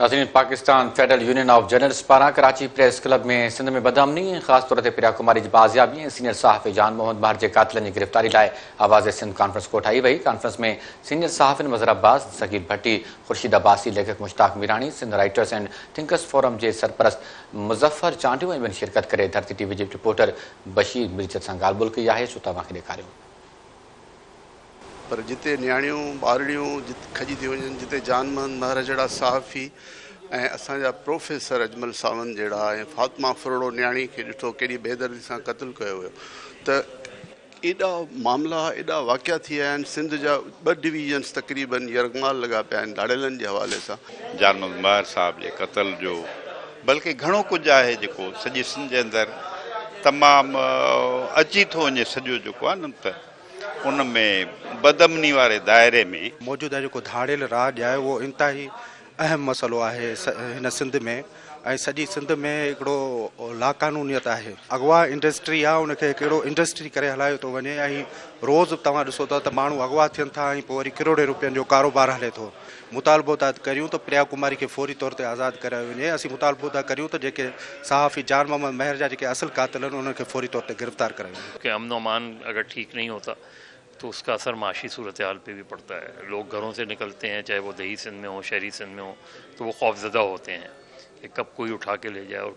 नाज़रीन, Pakistan federal union of journalist पारां Karachi press club में सिंध में बदअमनी ख़ास तौर ते प्रिया कुमारी जी बाज़ियाबी ऐं सीनियर सहाफ़ी जान मोहम्मद महर जे क़ातिलनि जी गिरफ़्तारी लाइ आवाज़ सिंध कॉन्फ्रेंस कोठाई वई। कॉन्फ्रेंस में सीनियर सहाफ़िन मज़हर अब्बास, ज़कीर भट्टी, खुर्शीद अब्बासी, लेखक Mushtaq Mirani, Sindh writers and thinkers forum जे सरपरस्त मुज़फ़र चांडियूं ऐं ॿियनि शिरकत करे धरती टीवी जे रिपोर्टर बशीर मिर्चत सां ॻाल्हि ॿोल्हि कई आहे। सो तव्हांखे ॾेखारियूं। पर जिते न्याणियूं ॿारड़ियूं खजी थी वञनि, जिते जान मोहम्मद महर जहिड़ा सहाफ़ी ऐं असांजा प्रोफेसर अजमल सावंत जहिड़ा ऐं फातिमा फुरड़ो न्याणी खे ॾिठो केॾी बेदर्दी सां क़त्ल कयो वियो, त एॾा मामला एॾा वाक़िया थी विया आहिनि। सिंध जा 2 डिवीजन्स तक़रीबन यरगमाल लॻा पिया आहिनि लाड़ेलनि जे हवाले सां। जान मोहम्मद महर साहब जे क़त्ल जो बल्कि घणो कुझु आहे जेको सॼे सिंध जे अंदरि तमामु अची थो वञे। सॼो जेको आहे न त उन में बदअमनी वारे दायरे में मौजूदा जेको धाड़ियल राज आहे उहो इंतिहाई अहम मसइलो आहे हिन सिंध में। ऐं सॼी सिंध में हिकिड़ो लाक़ानूनियत आहे। अगवा इंडस्ट्री आहे, उनखे कहिड़ो इंडस्ट्री करे हलायो थो वञे। ऐं रोज़ तव्हां ॾिसो था त माण्हू अगवा थियनि था ऐं पोइ वरी करोड़े रुपयनि जो कारोबार हले थो। मुतालबो था करियूं त प्रिया कुमारी खे फौरी तौर ते आज़ादु करायो वञे। असीं मुतालबो था करियूं त जेके सहाफ़ी जान मोहम्मद महर जा जेके असल क़ातिल आहिनि उन्हनि खे फौरी तौर ते गिरफ़्तार करायो वञे। कि अमन अमान अगर ठीक नहीं होता तो उसका असर माशी सूरत हाल पर भी पड़ता है। लोग घरों से निकलते हैं, चाहे वो दही सिंध में हो, शहरी सिंध में हो, तो वो खौफजदा होते हैं कि कब कोई उठा के ले जाए और